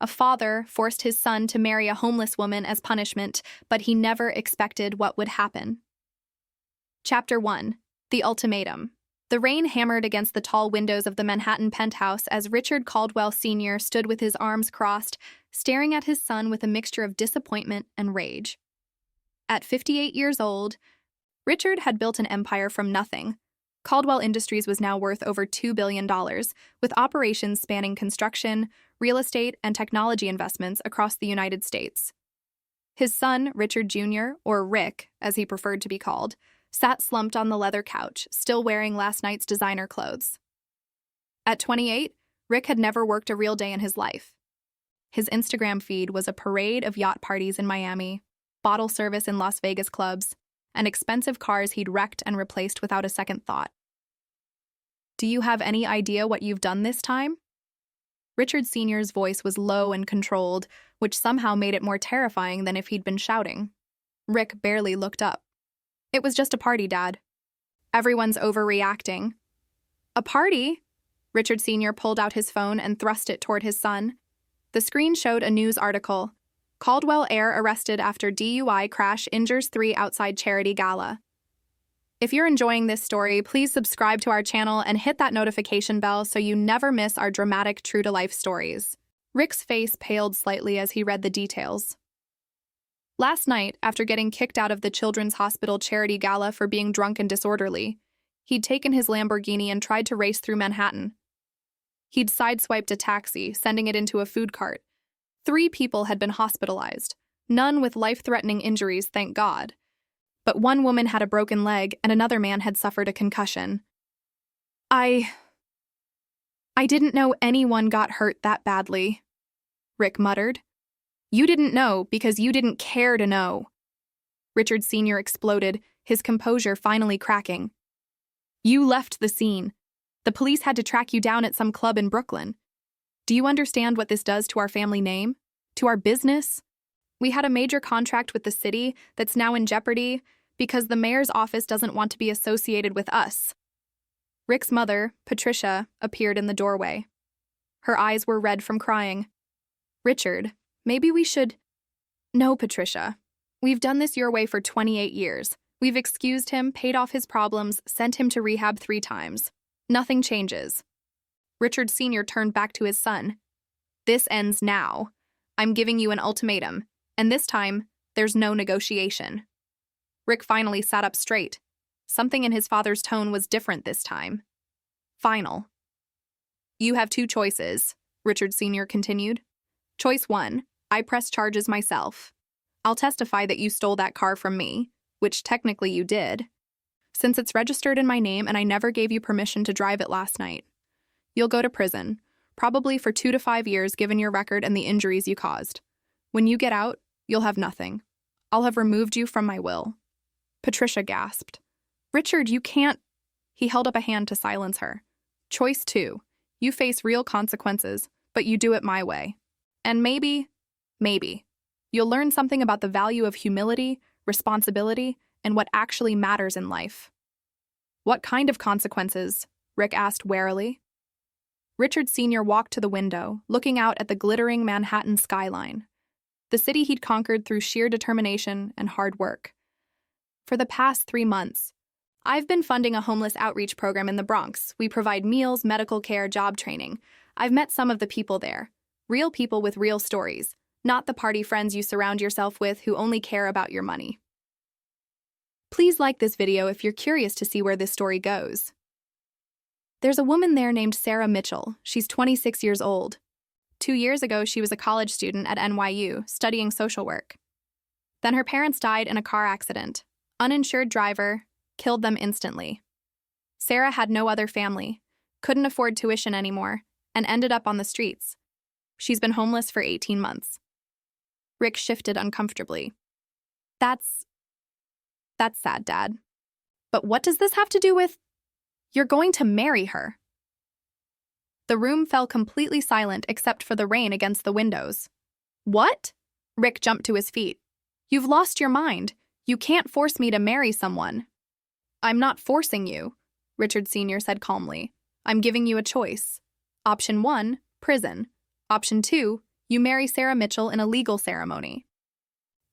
A father forced his son to marry a homeless woman as punishment, but he never expected what would happen. Chapter 1. The Ultimatum. The rain hammered against the tall windows of the Manhattan penthouse as Richard Caldwell Sr. stood with his arms crossed, staring at his son with a mixture of disappointment and rage. At 58 years old, Richard had built an empire from nothing. Caldwell Industries was now worth over $2 billion, with operations spanning construction, real estate, and technology investments across the United States. His son, Richard Jr., or Rick, as he preferred to be called, sat slumped on the leather couch, still wearing last night's designer clothes. At 28, Rick had never worked a real day in his life. His Instagram feed was a parade of yacht parties in Miami, bottle service in Las Vegas clubs, and expensive cars he'd wrecked and replaced without a second thought. "Do you have any idea what you've done this time?" Richard Sr.'s voice was low and controlled, which somehow made it more terrifying than if he'd been shouting. Rick barely looked up. "It was just a party, Dad. Everyone's overreacting." "A party?" Richard Sr. pulled out his phone and thrust it toward his son. The screen showed a news article. Caldwell heir arrested after DUI crash injures 3 outside charity gala. If you're enjoying this story, please subscribe to our channel and hit that notification bell so you never miss our dramatic true-to-life stories. Rick's face paled slightly as he read the details. Last night, after getting kicked out of the Children's Hospital charity gala for being drunk and disorderly, he'd taken his Lamborghini and tried to race through Manhattan. He'd sideswiped a taxi, sending it into a food cart. 3 people had been hospitalized, none with life-threatening injuries, thank God. But 1 woman had a broken leg and another man had suffered a concussion. I didn't know anyone got hurt that badly," Rick muttered. "You didn't know because you didn't care to know." Richard Sr. exploded, his composure finally cracking. "You left the scene. The police had to track you down at some club in Brooklyn. Do you understand what this does to our family name? To our business? We had a major contract with the city that's now in jeopardy because the mayor's office doesn't want to be associated with us." Rick's mother, Patricia, appeared in the doorway. Her eyes were red from crying. "Richard, maybe we should—" "No, Patricia. We've done this your way for 28 years. We've excused him, paid off his problems, sent him to rehab 3 times. Nothing changes." Richard Sr. turned back to his son. "This ends now. I'm giving you an ultimatum, and this time, there's no negotiation." Rick finally sat up straight. Something in his father's tone was different this time. "Final. You have 2 choices," Richard Sr. continued. "Choice 1, I press charges myself. I'll testify that you stole that car from me, which technically you did, since it's registered in my name and I never gave you permission to drive it last night. You'll go to prison, probably for 2 to 5 years given your record and the injuries you caused. When you get out, you'll have nothing. I'll have removed you from my will." Patricia gasped. "Richard, you can't—" He held up a hand to silence her. "Choice 2, you face real consequences, but you do it my way. And maybe, you'll learn something about the value of humility, responsibility, and what actually matters in life." "What kind of consequences?" Rick asked warily. Richard Sr. walked to the window, looking out at the glittering Manhattan skyline, the city he'd conquered through sheer determination and hard work. "For the past 3 months, I've been funding a homeless outreach program in the Bronx. We provide meals, medical care, job training. I've met some of the people there. Real people with real stories, not the party friends you surround yourself with who only care about your money." Please like this video if you're curious to see where this story goes. There's a woman there named Sarah Mitchell. She's 26 years old. 2 years ago, she was a college student at NYU, studying social work. Then her parents died in a car accident. Uninsured driver, killed them instantly. Sarah had no other family, couldn't afford tuition anymore, and ended up on the streets. She's been homeless for 18 months. Rick shifted uncomfortably. That's sad, Dad. But what does this have to do with— You're going to marry her?" The room fell completely silent except for the rain against the windows. "What?" Rick jumped to his feet. "You've lost your mind. You can't force me to marry someone." "I'm not forcing you," Richard Sr. said calmly. "I'm giving you a choice. Option 1, prison. Option 2, You marry Sarah Mitchell in a legal ceremony.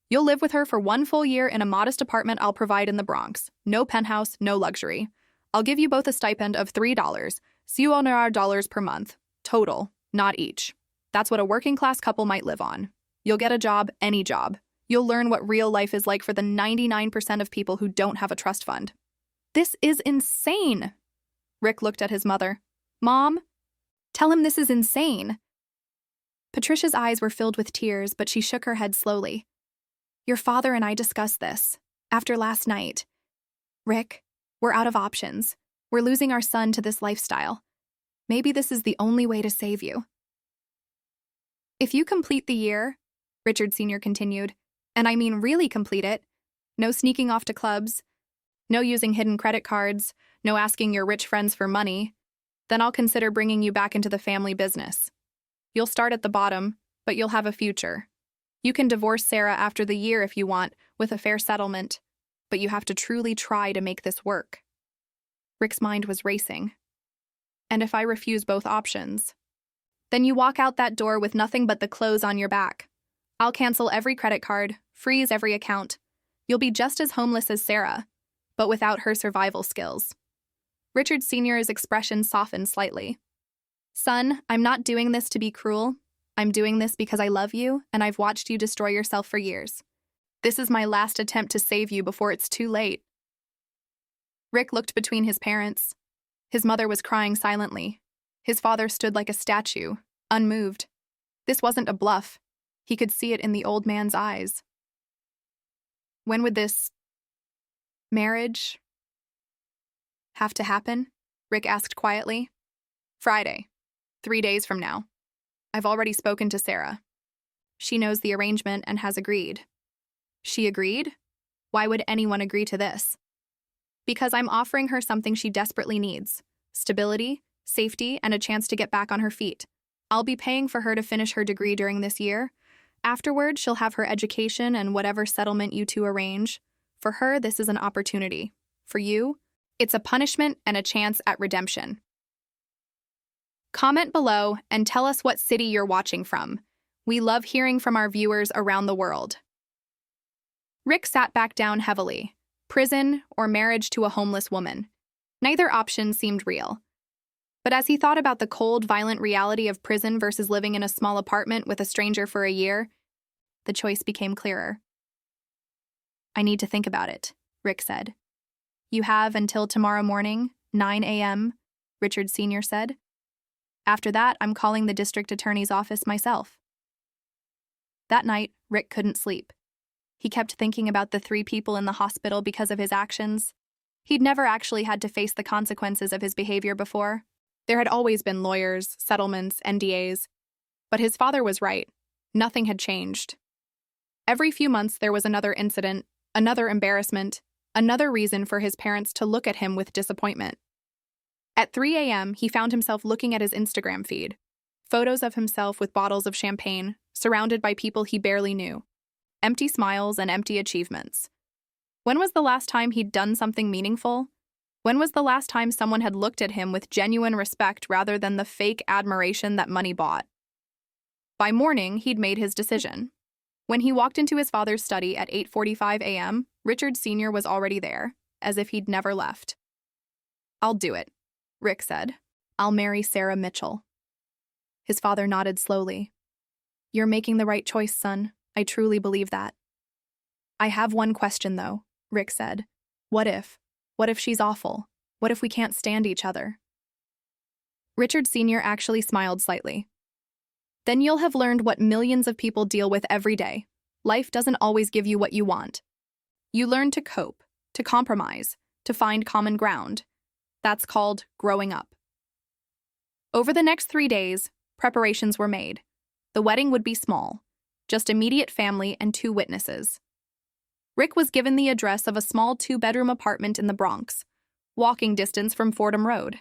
You'll live with her for 1 full year in a modest apartment I'll provide in the Bronx. No penthouse, no luxury. I'll give you both a stipend of $3, $100 per month. Total, not each. That's what a working-class couple might live on. You'll get a job, any job. You'll learn what real life is like for the 99% of people who don't have a trust fund. This is insane. Rick looked at his mother. Mom, tell him this is insane. Patricia's eyes were filled with tears, but she shook her head slowly. Your father and I discussed this. After last night. Rick, we're out of options. We're losing our son to this lifestyle. Maybe this is the only way to save you. If you complete the year, Richard Sr. continued, and I mean really complete it, no sneaking off to clubs, no using hidden credit cards, no asking your rich friends for money, then I'll consider bringing you back into the family business. You'll start at the bottom, but you'll have a future. You can divorce Sarah after the year if you want, with a fair settlement, but you have to truly try to make this work. Rick's mind was racing. And if I refuse both options? Then you walk out that door with nothing but the clothes on your back. I'll cancel every credit card, freeze every account. You'll be just as homeless as Sarah, but without her survival skills. Richard Sr.'s expression softened slightly. Son, I'm not doing this to be cruel. I'm doing this because I love you, and I've watched you destroy yourself for years. This is my last attempt to save you before it's too late. Rick looked between his parents. His mother was crying silently. His father stood like a statue, unmoved. This wasn't a bluff. He could see it in the old man's eyes. When would this marriage have to happen? Rick asked quietly. Friday, 3 days from now. I've already spoken to Sarah. She knows the arrangement and has agreed. She agreed? Why would anyone agree to this? Because I'm offering her something she desperately needs: stability, safety, and a chance to get back on her feet. I'll be paying for her to finish her degree during this year. Afterward, she'll have her education and whatever settlement you two arrange. For her, this is an opportunity. For you, it's a punishment and a chance at redemption. Comment below and tell us what city you're watching from. We love hearing from our viewers around the world. Rick sat back down heavily. Prison or marriage to a homeless woman. Neither option seemed real. But as he thought about the cold, violent reality of prison versus living in a small apartment with a stranger for a year, the choice became clearer. I need to think about it, Rick said. You have until tomorrow morning, 9 a.m., Richard Sr. said. After that, I'm calling the district attorney's office myself. That night, Rick couldn't sleep. He kept thinking about the 3 people in the hospital because of his actions. He'd never actually had to face the consequences of his behavior before. There had always been lawyers, settlements, NDAs. But his father was right. Nothing had changed. Every few months there was another incident, another embarrassment, another reason for his parents to look at him with disappointment. At 3 a.m., he found himself looking at his Instagram feed. Photos of himself with bottles of champagne, surrounded by people he barely knew. Empty smiles and empty achievements. When was the last time he'd done something meaningful? When was the last time someone had looked at him with genuine respect rather than the fake admiration that money bought? By morning, he'd made his decision. When he walked into his father's study at 8:45 a.m., Richard Sr. was already there, as if he'd never left. I'll do it, Rick said. I'll marry Sarah Mitchell. His father nodded slowly. You're making the right choice, son. I truly believe that. I have one question, though, Rick said. What if? What if she's awful? What if we can't stand each other? Richard Sr. actually smiled slightly. Then you'll have learned what millions of people deal with every day. Life doesn't always give you what you want. You learn to cope, to compromise, to find common ground. That's called growing up. Over the next 3 days, preparations were made. The wedding would be small, just immediate family and 2 witnesses. Rick was given the address of a small 2-bedroom apartment in the Bronx, walking distance from Fordham Road.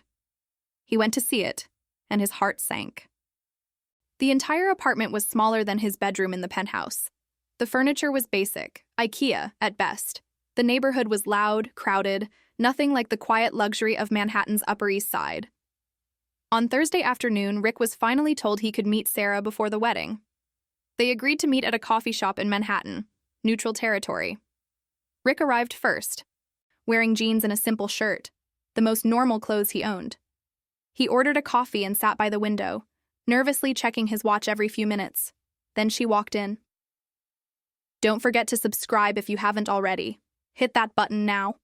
He went to see it, and his heart sank. The entire apartment was smaller than his bedroom in the penthouse. The furniture was basic, IKEA at best. The neighborhood was loud, crowded, nothing like the quiet luxury of Manhattan's Upper East Side. On Thursday afternoon, Rick was finally told he could meet Sarah before the wedding. They agreed to meet at a coffee shop in Manhattan, neutral territory. Rick arrived first, wearing jeans and a simple shirt, the most normal clothes he owned. He ordered a coffee and sat by the window, nervously checking his watch every few minutes. Then she walked in. "Don't forget to subscribe if you haven't already. Hit that button now."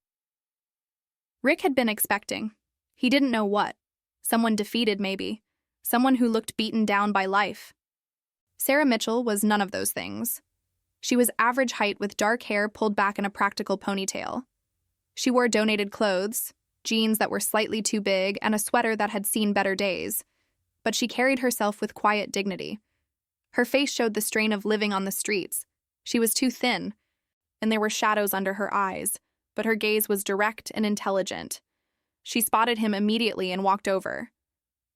Rick had been expecting. He didn't know what. Someone defeated, maybe. Someone who looked beaten down by life. Sarah Mitchell was none of those things. She was average height with dark hair pulled back in a practical ponytail. She wore donated clothes, jeans that were slightly too big, and a sweater that had seen better days. But she carried herself with quiet dignity. Her face showed the strain of living on the streets. She was too thin, and there were shadows under her eyes, but her gaze was direct and intelligent. She spotted him immediately and walked over.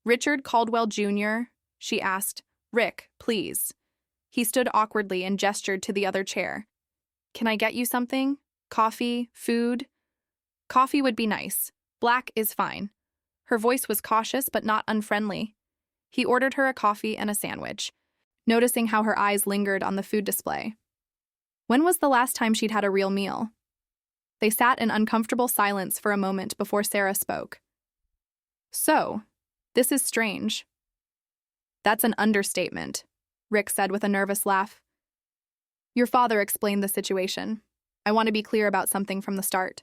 "Richard Caldwell, Jr.?" she asked. "Rick, please." He stood awkwardly and gestured to the other chair. "Can I get you something? Coffee? Food?" "Coffee would be nice. Black is fine." Her voice was cautious but not unfriendly. He ordered her a coffee and a sandwich, noticing how her eyes lingered on the food display. When was the last time she'd had a real meal? They sat in uncomfortable silence for a moment before Sarah spoke. "So, this is strange." "That's an understatement," Rick said with a nervous laugh. "Your father explained the situation. I want to be clear about something from the start."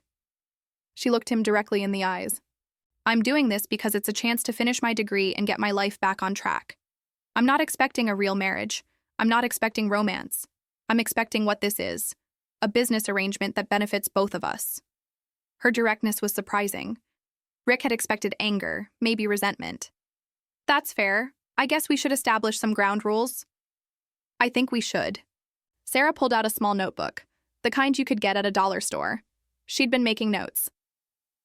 She looked him directly in the eyes. "I'm doing this because it's a chance to finish my degree and get my life back on track. I'm not expecting a real marriage. I'm not expecting romance. I'm expecting what this is, a business arrangement that benefits both of us." Her directness was surprising. Rick had expected anger, maybe resentment. "That's fair. I guess we should establish some ground rules." "I think we should." Sarah pulled out a small notebook, the kind you could get at a dollar store. She'd been making notes.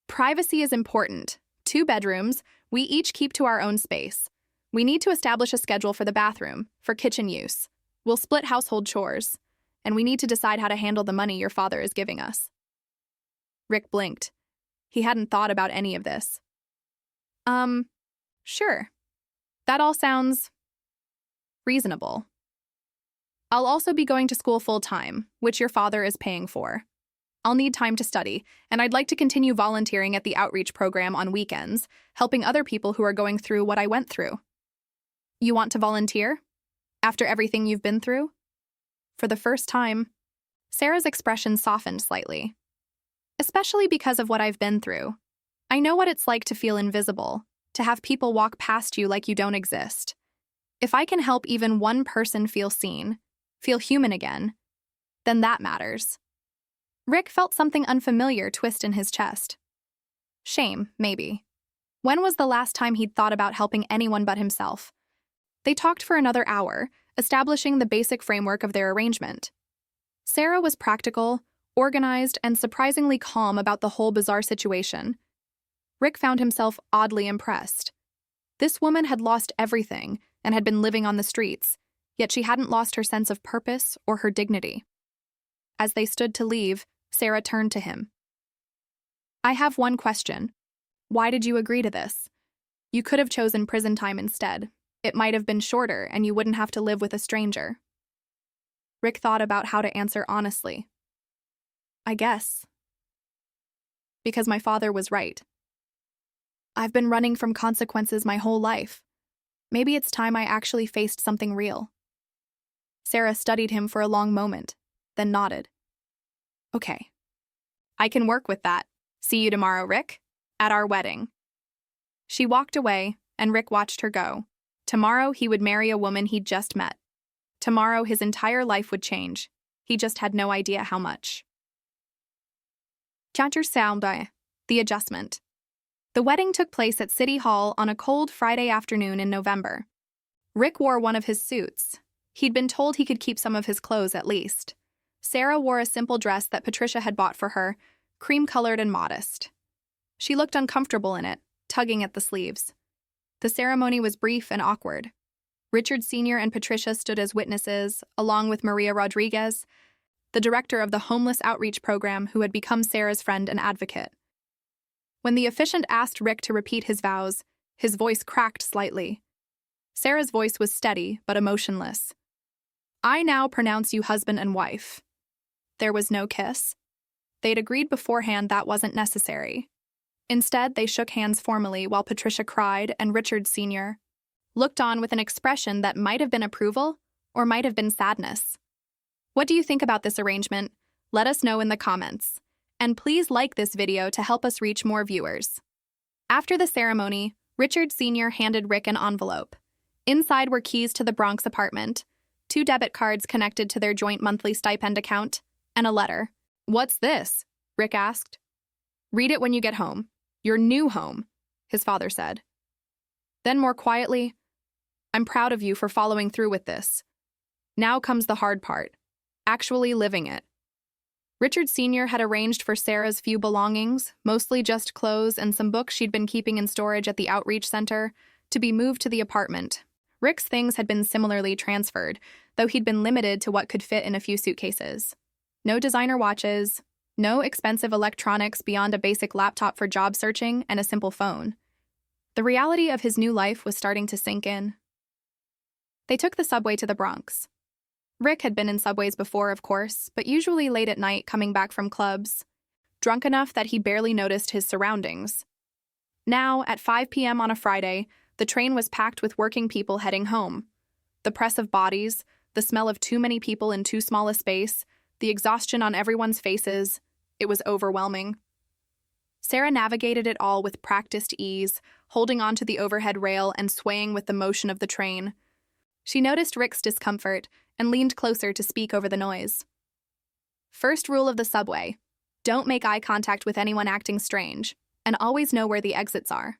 "Privacy is important. 2 bedrooms, we each keep to our own space. We need to establish a schedule for the bathroom, for kitchen use. We'll split household chores. And we need to decide how to handle the money your father is giving us." Rick blinked. He hadn't thought about any of this. Sure. That all sounds reasonable. I'll also be going to school full-time, which your father is paying for. I'll need time to study, and I'd like to continue volunteering at the outreach program on weekends, helping other people who are going through what I went through. You want to volunteer? After everything you've been through? For the first time, Sarah's expression softened slightly. "Especially because of what I've been through. I know what it's like to feel invisible, to have people walk past you like you don't exist. If I can help even one person feel seen, feel human again, then that matters." Rick felt something unfamiliar twist in his chest. Shame, maybe. When was the last time he'd thought about helping anyone but himself? They talked for another hour, establishing the basic framework of their arrangement. Sarah was practical, organized, and surprisingly calm about the whole bizarre situation. Rick found himself oddly impressed. This woman had lost everything and had been living on the streets, yet she hadn't lost her sense of purpose or her dignity. As they stood to leave, Sarah turned to him. "I have one question. Why did you agree to this? You could have chosen prison time instead. It might have been shorter, and you wouldn't have to live with a stranger." Rick thought about how to answer honestly. "I guess. Because my father was right. I've been running from consequences my whole life. Maybe it's time I actually faced something real." Sarah studied him for a long moment, then nodded. "Okay. I can work with that. See you tomorrow, Rick, at our wedding." She walked away, and Rick watched her go. Tomorrow he would marry a woman he'd just met. Tomorrow his entire life would change. He just had no idea how much. Chapter 7: The Adjustment. The wedding took place at City Hall on a cold Friday afternoon in November. Rick wore one of his suits. He'd been told he could keep some of his clothes at least. Sarah wore a simple dress that Patricia had bought for her, cream-colored and modest. She looked uncomfortable in it, tugging at the sleeves. The ceremony was brief and awkward. Richard Sr. and Patricia stood as witnesses, along with Maria Rodriguez, the director of the homeless outreach program who had become Sarah's friend and advocate. When the officiant asked Rick to repeat his vows, his voice cracked slightly. Sarah's voice was steady but emotionless. I now pronounce you husband and wife." There was no kiss. They'd agreed beforehand that wasn't necessary. Instead, they shook hands formally while Patricia cried and Richard Sr. looked on with an expression that might have been approval or might have been sadness. What do you think about this arrangement? Let us know in the comments. And please like this video to help us reach more viewers. After the ceremony, Richard Sr. handed Rick an envelope. Inside were keys to the Bronx apartment, 2 debit cards connected to their joint monthly stipend account, and a letter. "What's this?" Rick asked. "Read it when you get home. Your new home," his father said. Then more quietly, "I'm proud of you for following through with this. Now comes the hard part, actually living it." Richard Sr. had arranged for Sarah's few belongings, mostly just clothes and some books she'd been keeping in storage at the outreach center, to be moved to the apartment. Rick's things had been similarly transferred, though he'd been limited to what could fit in a few suitcases. No designer watches, no expensive electronics beyond a basic laptop for job searching and a simple phone. The reality of his new life was starting to sink in. They took the subway to the Bronx. Rick had been in subways before, of course, but usually late at night coming back from clubs, drunk enough that he barely noticed his surroundings. Now, at 5 p.m. on a Friday, the train was packed with working people heading home. The press of bodies, the smell of too many people in too small a space, the exhaustion on everyone's faces, it was overwhelming. Sarah navigated it all with practiced ease, holding onto the overhead rail and swaying with the motion of the train. She noticed Rick's discomfort and leaned closer to speak over the noise. "First rule of the subway: don't make eye contact with anyone acting strange, and always know where the exits are."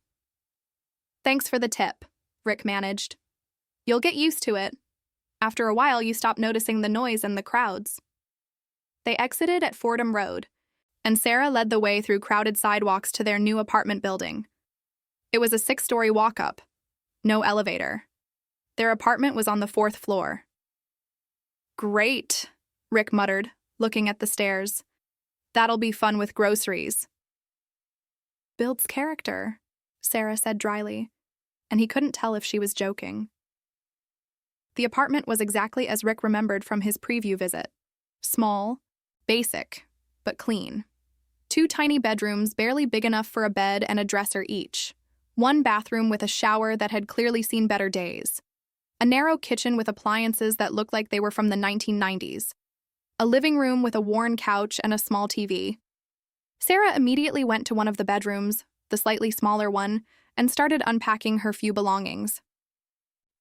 "Thanks for the tip," Rick managed. "You'll get used to it. After a while, you stop noticing the noise and the crowds." They exited at Fordham Road, and Sarah led the way through crowded sidewalks to their new apartment building. It was a 6-story walk-up. No elevator. Their apartment was on the 4th floor. "Great," Rick muttered, looking at the stairs. "That'll be fun with groceries." "Builds character," Sarah said dryly, and he couldn't tell if she was joking. The apartment was exactly as Rick remembered from his preview visit. Small, basic, but clean. 2 tiny bedrooms barely big enough for a bed and a dresser each. 1 bathroom with a shower that had clearly seen better days. A narrow kitchen with appliances that looked like they were from the 1990s. A living room with a worn couch and a small TV. Sarah immediately went to one of the bedrooms, the slightly smaller one, and started unpacking her few belongings.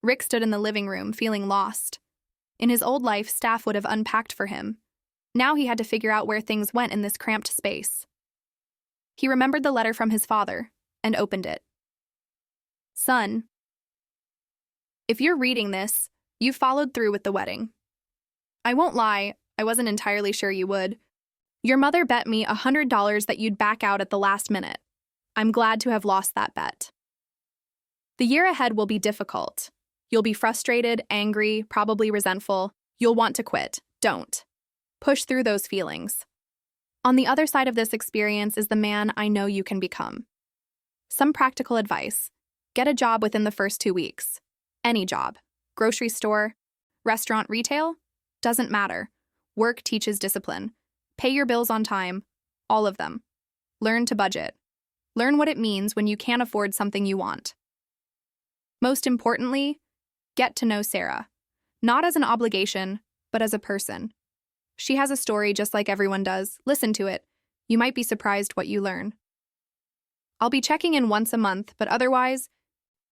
Rick stood in the living room, feeling lost. In his old life, staff would have unpacked for him. Now he had to figure out where things went in this cramped space. He remembered the letter from his father and opened it. "Son, if you're reading this, you followed through with the wedding. I won't lie, I wasn't entirely sure you would. Your mother bet me $100 that you'd back out at the last minute. I'm glad to have lost that bet. The year ahead will be difficult. You'll be frustrated, angry, probably resentful. You'll want to quit. Don't. Push through those feelings. On the other side of this experience is the man I know you can become. Some practical advice. Get a job within the first 2 weeks. Any job. Grocery store, restaurant, retail? Doesn't matter. Work teaches discipline. Pay your bills on time. All of them. Learn to budget. Learn what it means when you can't afford something you want. Most importantly, get to know Sarah. Not as an obligation, but as a person. She has a story just like everyone does. Listen to it. You might be surprised what you learn. I'll be checking in once a month, but otherwise,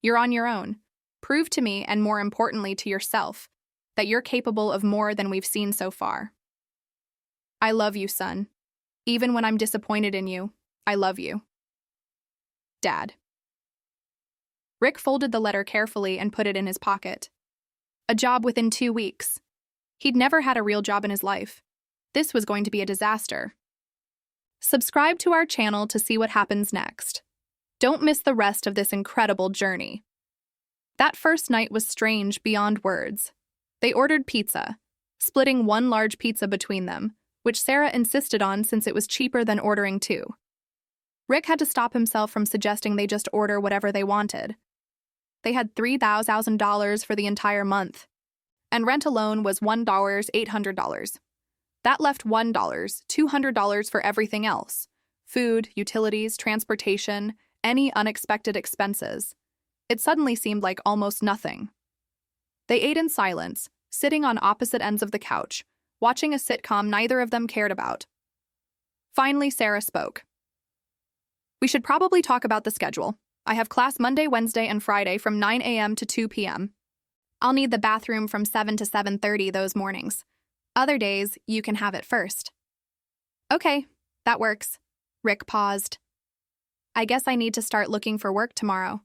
you're on your own. Prove to me, and more importantly to yourself, that you're capable of more than we've seen so far. I love you, son. Even when I'm disappointed in you, I love you. Dad. Rick folded the letter carefully and put it in his pocket. A job within 2 weeks. He'd never had a real job in his life. This was going to be a disaster. Subscribe to our channel to see what happens next. Don't miss the rest of this incredible journey. That first night was strange beyond words. They ordered pizza, splitting 1 large pizza between them, which Sarah insisted on since it was cheaper than ordering 2. Rick had to stop himself from suggesting they just order whatever they wanted. They had $3,000 for the entire month. and rent alone was $800. That left $200 for everything else: food, utilities, transportation, any unexpected expenses. It suddenly seemed like almost nothing. They ate in silence, sitting on opposite ends of the couch, watching a sitcom neither of them cared about. Finally, Sarah spoke. "We should probably talk about the schedule. I have class Monday, Wednesday, and Friday from 9 a.m. to 2 p.m. I'll need the bathroom from 7 to 7:30 those mornings. Other days, you can have it first." "Okay, that works." Rick paused. "I guess I need to start looking for work tomorrow."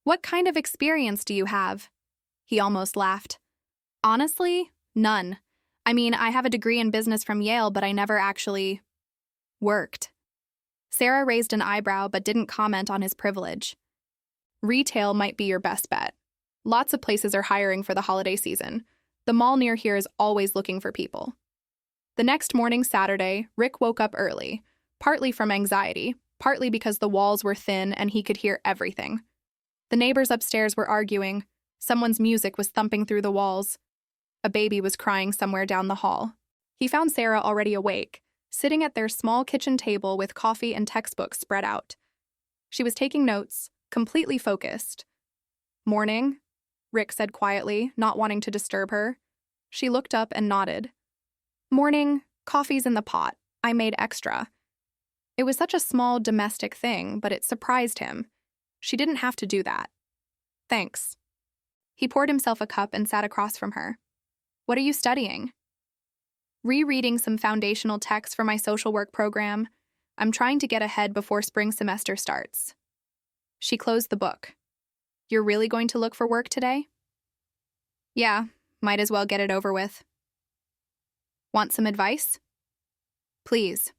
"What kind of experience do you have?" He almost laughed. "Honestly, none. I mean, I have a degree in business from Yale, but I never actually worked." Sarah raised an eyebrow but didn't comment on his privilege. "Retail might be your best bet. Lots of places are hiring for the holiday season. The mall near here is always looking for people." The next morning, Saturday, Rick woke up early, partly from anxiety, partly because the walls were thin and he could hear everything. The neighbors upstairs were arguing. Someone's music was thumping through the walls. A baby was crying somewhere down the hall. He found Sarah already awake, sitting at their small kitchen table with coffee and textbooks spread out. She was taking notes, completely focused. "Morning," Rick said quietly, not wanting to disturb her. She looked up and nodded. "Morning, coffee's in the pot. I made extra." It was such a small domestic thing, but it surprised him. She didn't have to do that. "Thanks." He poured himself a cup and sat across from her. "What are you studying?" "Rereading some foundational texts for my social work program. I'm trying to get ahead before spring semester starts." She closed the book. "You're really going to look for work today?" "Yeah, might as well get it over with." "Want some advice?" "Please."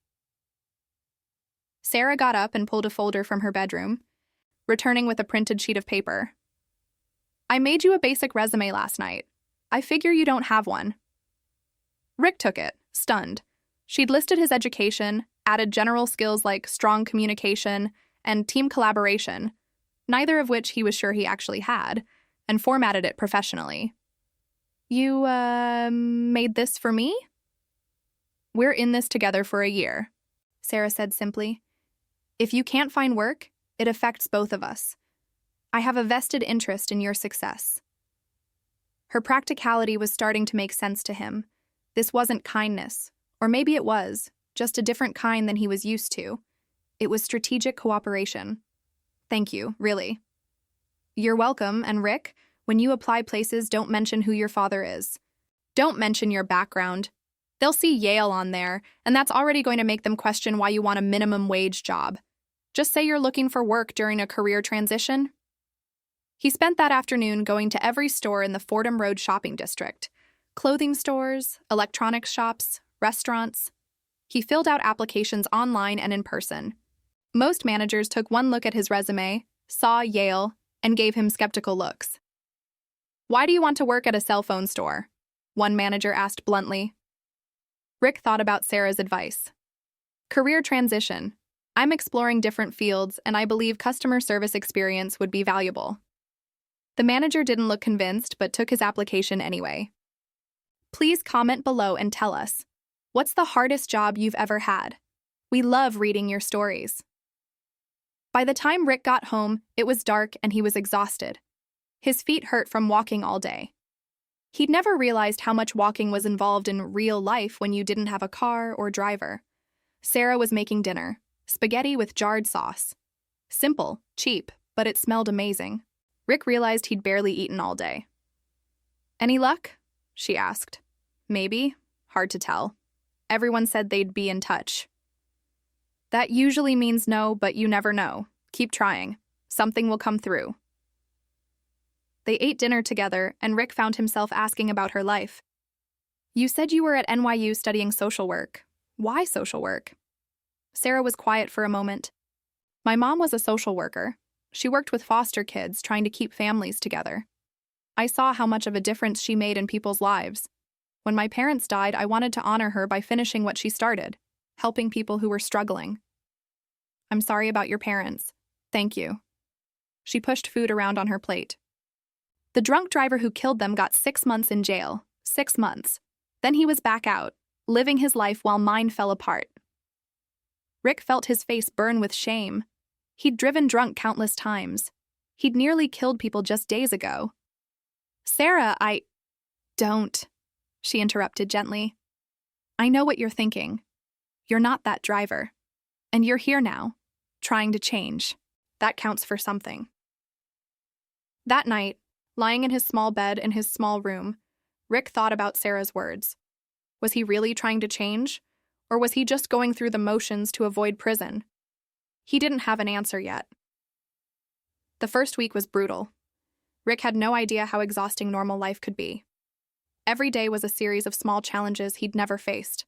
Sarah got up and pulled a folder from her bedroom, returning with a printed sheet of paper. "I made you a basic resume last night. I figure you don't have one." Rick took it, stunned. She'd listed his education, added general skills like strong communication and team collaboration, neither of which he was sure he actually had, and formatted it professionally. "You, made this for me?" "We're in this together for a year," Sarah said simply. "If you can't find work, it affects both of us. I have a vested interest in your success." Her practicality was starting to make sense to him. This wasn't kindness, or maybe it was, just a different kind than he was used to. It was strategic cooperation. "Thank you, really." "You're welcome, and Rick, when you apply places, don't mention who your father is. Don't mention your background. They'll see Yale on there, and that's already going to make them question why you want a minimum wage job. Just say you're looking for work during a career transition." He spent that afternoon going to every store in the Fordham Road shopping district. Clothing stores, electronics shops, restaurants. He filled out applications online and in person. Most managers took one look at his resume, saw Yale, and gave him skeptical looks. "Why do you want to work at a cell phone store?" one manager asked bluntly. Rick thought about Sarah's advice. "Career transition. I'm exploring different fields, and I believe customer service experience would be valuable." The manager didn't look convinced, but took his application anyway. "Please comment below and tell us, what's the hardest job you've ever had? We love reading your stories." By the time Rick got home, it was dark and he was exhausted. His feet hurt from walking all day. He'd never realized how much walking was involved in real life when you didn't have a car or driver. Sarah was making dinner, spaghetti with jarred sauce. Simple, cheap, but it smelled amazing. Rick realized he'd barely eaten all day. "Any luck?" she asked. "Maybe. Hard to tell. Everyone said they'd be in touch." "That usually means no, but you never know. Keep trying. Something will come through." They ate dinner together, and Rick found himself asking about her life. "You said you were at NYU studying social work. Why social work?" Sarah was quiet for a moment. "My mom was a social worker. She worked with foster kids, trying to keep families together. I saw how much of a difference she made in people's lives. When my parents died, I wanted to honor her by finishing what she started, helping people who were struggling." "I'm sorry about your parents." "Thank you." She pushed food around on her plate. The drunk driver who killed them got 6 months in jail. 6 months. Then he was back out, living his life while mine fell apart. Rick felt his face burn with shame. He'd driven drunk countless times. He'd nearly killed people just days ago. Sarah, Don't, she interrupted gently. I know what you're thinking. You're not that driver. And you're here now, trying to change. That counts for something. That night, lying in his small bed in his small room, Rick thought about Sarah's words. Was he really trying to change? Or was he just going through the motions to avoid prison? He didn't have an answer yet. The first week was brutal. Rick had no idea how exhausting normal life could be. Every day was a series of small challenges he'd never faced.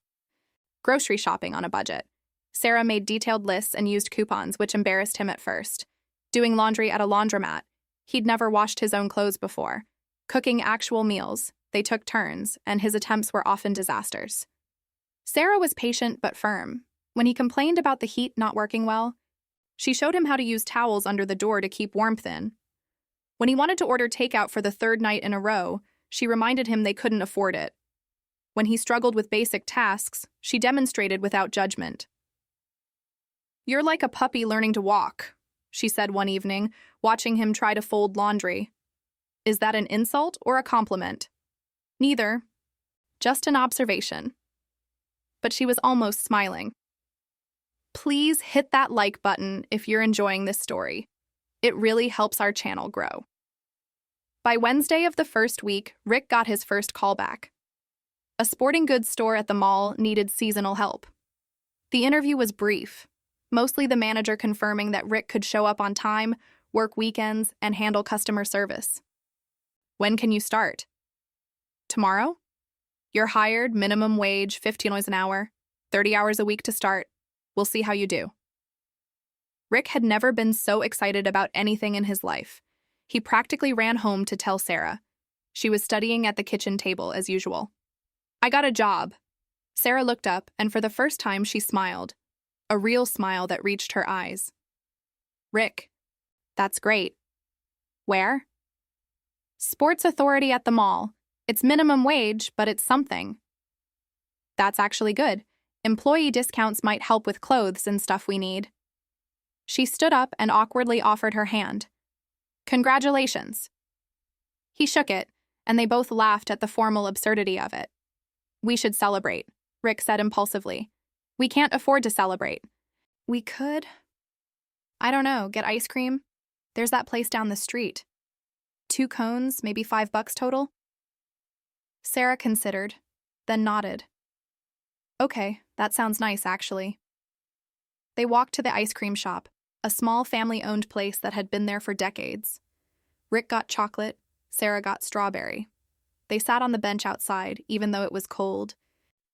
Grocery shopping on a budget. Sarah made detailed lists and used coupons, which embarrassed him at first. Doing laundry at a laundromat. He'd never washed his own clothes before. Cooking actual meals. They took turns, and his attempts were often disasters. Sarah was patient but firm. When he complained about the heat not working well, she showed him how to use towels under the door to keep warmth in. When he wanted to order takeout for the third night in a row, she reminded him they couldn't afford it. When he struggled with basic tasks, she demonstrated without judgment. "You're like a puppy learning to walk," she said one evening, watching him try to fold laundry. Is that an insult or a compliment? Neither. Just an observation. But she was almost smiling. Please hit that like button if you're enjoying this story. It really helps our channel grow. By Wednesday of the first week, Rick got his first call back. A sporting goods store at the mall needed seasonal help. The interview was brief, mostly the manager confirming that Rick could show up on time, work weekends, and handle customer service. When can you start? Tomorrow? You're hired, minimum wage, $15 an hour, 30 hours a week to start. We'll see how you do. Rick had never been so excited about anything in his life. He practically ran home to tell Sarah. She was studying at the kitchen table as usual. I got a job. Sarah looked up, and for the first time she smiled. A real smile that reached her eyes. Rick, that's great. Where? Sports Authority at the mall. It's minimum wage, but it's something. That's actually good. Employee discounts might help with clothes and stuff we need. She stood up and awkwardly offered her hand. Congratulations. He shook it, and they both laughed at the formal absurdity of it. We should celebrate, Rick said impulsively. We can't afford to celebrate. We could, I don't know, get ice cream? There's that place down the street. 2 cones, maybe $5 total? Sarah considered, then nodded. Okay, that sounds nice, actually. They walked to the ice cream shop, a small family-owned place that had been there for decades. Rick got chocolate, Sarah got strawberry. They sat on the bench outside, even though it was cold,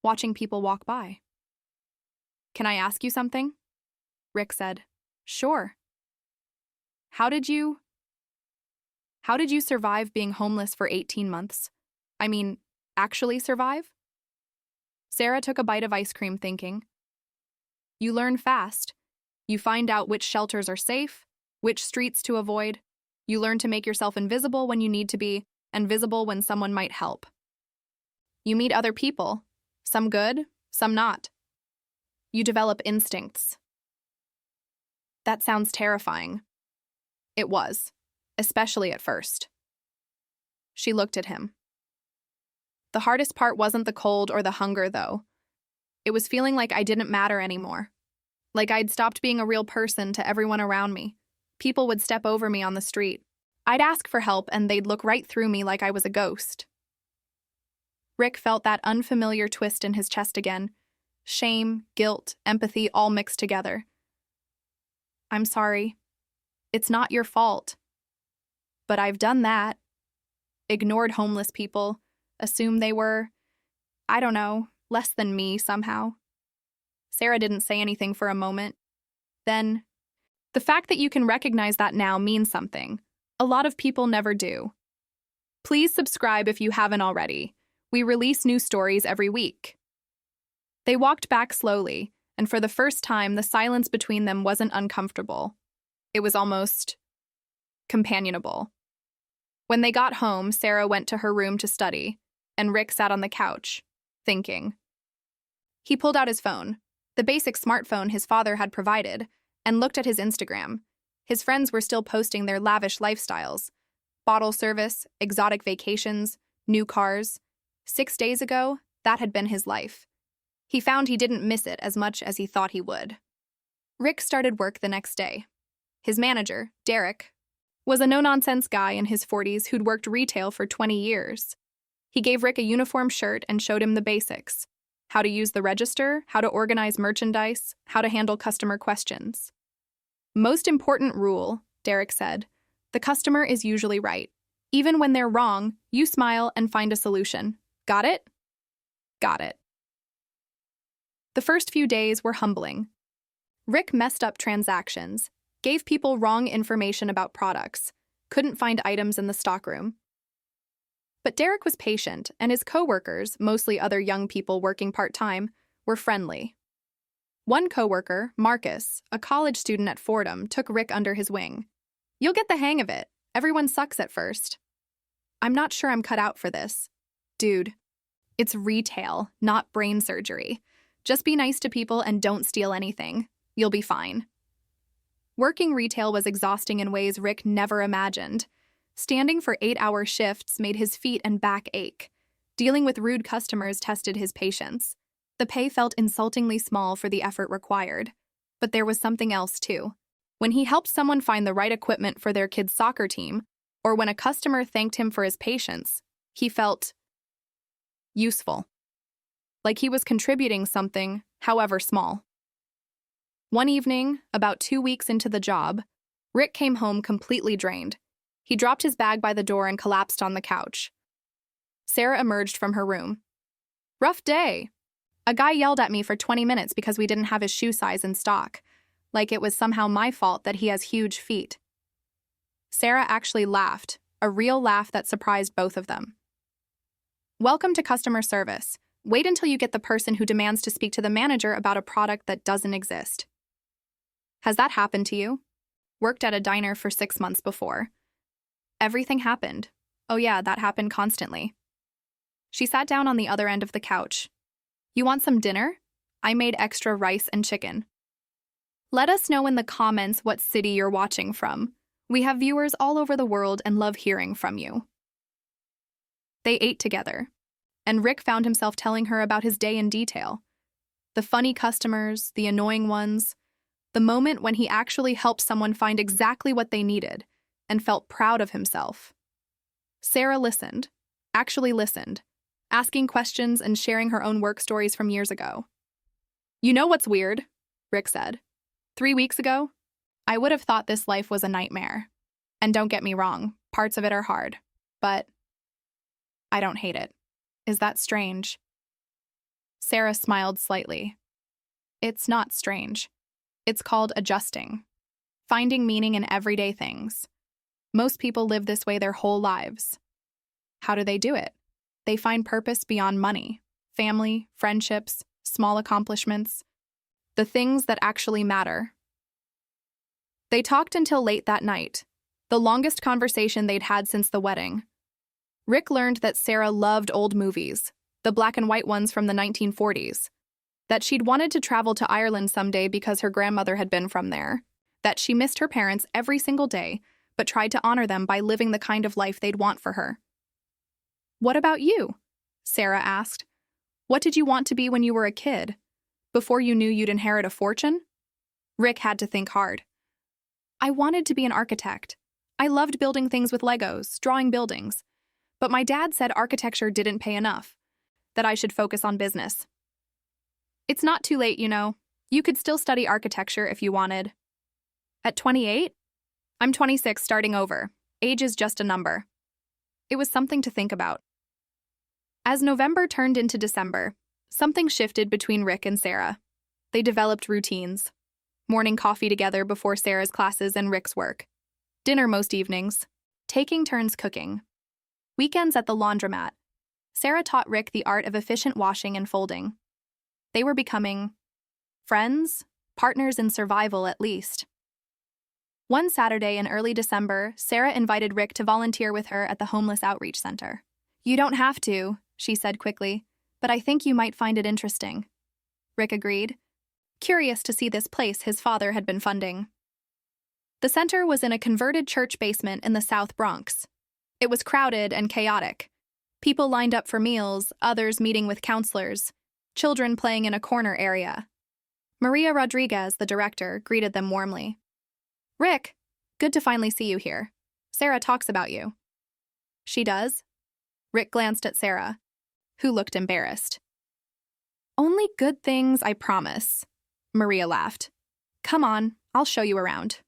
watching people walk by. Can I ask you something? Rick said. Sure. How did you survive being homeless for 18 months? I mean, actually survive? Sarah took a bite of ice cream, thinking. You learn fast. You find out which shelters are safe, which streets to avoid. You learn to make yourself invisible when you need to be, and visible when someone might help. You meet other people, some good, some not. You develop instincts. That sounds terrifying. It was, especially at first. She looked at him. The hardest part wasn't the cold or the hunger, though. It was feeling like I didn't matter anymore. Like I'd stopped being a real person to everyone around me. People would step over me on the street. I'd ask for help, and they'd look right through me like I was a ghost. Rick felt that unfamiliar twist in his chest again. Shame, guilt, empathy all mixed together. I'm sorry. It's not your fault. But I've done that. Ignored homeless people. Assumed they were, I don't know, less than me somehow. Sarah didn't say anything for a moment. Then, the fact that you can recognize that now means something. A lot of people never do. Please subscribe if you haven't already. We release new stories every week. They walked back slowly, and for the first time, the silence between them wasn't uncomfortable. It was almost companionable. When they got home, Sarah went to her room to study, and Rick sat on the couch, thinking. He pulled out his phone, the basic smartphone his father had provided, and looked at his Instagram. His friends were still posting their lavish lifestyles. Bottle service, exotic vacations, new cars. 6 days ago, that had been his life. He found he didn't miss it as much as he thought he would. Rick started work the next day. His manager, Derek, was a no-nonsense guy in his 40s who'd worked retail for 20 years. He gave Rick a uniform shirt and showed him the basics: how to use the register, how to organize merchandise, how to handle customer questions. Most important rule, Derek said, the customer is usually right. Even when they're wrong, you smile and find a solution. Got it? Got it. The first few days were humbling. Rick messed up transactions, gave people wrong information about products, couldn't find items in the stockroom. But Derek was patient, and his coworkers, mostly other young people working part-time, were friendly. One coworker, Marcus, a college student at Fordham, took Rick under his wing. You'll get the hang of it. Everyone sucks at first. I'm not sure I'm cut out for this. Dude, it's retail, not brain surgery. Just be nice to people and don't steal anything. You'll be fine. Working retail was exhausting in ways Rick never imagined. Standing for 8-hour shifts made his feet and back ache. Dealing with rude customers tested his patience. The pay felt insultingly small for the effort required. But there was something else, too. When he helped someone find the right equipment for their kid's soccer team, or when a customer thanked him for his patience, he felt useful. Like he was contributing something, however small. One evening, about 2 weeks into the job, Rick came home completely drained. He dropped his bag by the door and collapsed on the couch. Sarah emerged from her room. Rough day. A guy yelled at me for 20 minutes because we didn't have his shoe size in stock, like it was somehow my fault that he has huge feet. Sarah actually laughed, a real laugh that surprised both of them. Welcome to customer service. Wait until you get the person who demands to speak to the manager about a product that doesn't exist. Has that happened to you? Worked at a diner for 6 months before. Everything happened. Oh yeah, that happened constantly. She sat down on the other end of the couch. You want some dinner? I made extra rice and chicken. Let us know in the comments what city you're watching from. We have viewers all over the world and love hearing from you. They ate together, and Rick found himself telling her about his day in detail. The funny customers, the annoying ones, the moment when he actually helped someone find exactly what they needed and felt proud of himself. Sarah listened, actually listened, asking questions and sharing her own work stories from years ago. You know what's weird? Rick said. 3 weeks ago, I would have thought this life was a nightmare. And don't get me wrong, parts of it are hard, but I don't hate it. Is that strange? Sarah smiled slightly. It's not strange. It's called adjusting. Finding meaning in everyday things. Most people live this way their whole lives. How do they do it? They find purpose beyond money, family, friendships, small accomplishments, the things that actually matter. They talked until late that night, the longest conversation they'd had since the wedding. Rick learned that Sarah loved old movies, the black and white ones from the 1940s, that she'd wanted to travel to Ireland someday because her grandmother had been from there, that she missed her parents every single day, but tried to honor them by living the kind of life they'd want for her. What about you? Sarah asked. What did you want to be when you were a kid? Before you knew you'd inherit a fortune? Rick had to think hard. I wanted to be an architect. I loved building things with Legos, drawing buildings. But my dad said architecture didn't pay enough, that I should focus on business. It's not too late, you know. You could still study architecture if you wanted. At 28? I'm 26, starting over. Age is just a number. It was something to think about. As November turned into December, something shifted between Rick and Sarah. They developed routines. Morning coffee together before Sarah's classes and Rick's work. Dinner most evenings. Taking turns cooking. Weekends at the laundromat. Sarah taught Rick the art of efficient washing and folding. They were becoming friends, partners in survival at least. One Saturday in early December, Sarah invited Rick to volunteer with her at the Homeless Outreach Center. "You don't have to," she said quickly, "but I think you might find it interesting." Rick agreed, curious to see this place his father had been funding. The center was in a converted church basement in the South Bronx. It was crowded and chaotic. People lined up for meals, others meeting with counselors, children playing in a corner area. Maria Rodriguez, the director, greeted them warmly. "Rick, good to finally see you here. Sarah talks about you." "She does?" Rick glanced at Sarah, who looked embarrassed. "Only good things, I promise," Maria laughed. "Come on, I'll show you around."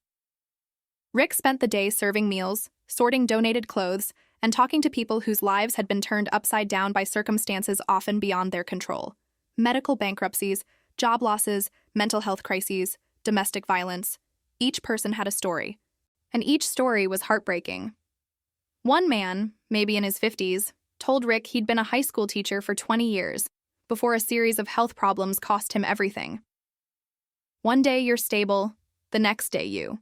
Rick spent the day serving meals, sorting donated clothes, and talking to people whose lives had been turned upside down by circumstances often beyond their control. Medical bankruptcies, job losses, mental health crises, domestic violence. Each person had a story, and each story was heartbreaking. One man, maybe in his 50s, told Rick he'd been a high school teacher for 20 years before a series of health problems cost him everything. One day you're stable, the next day you.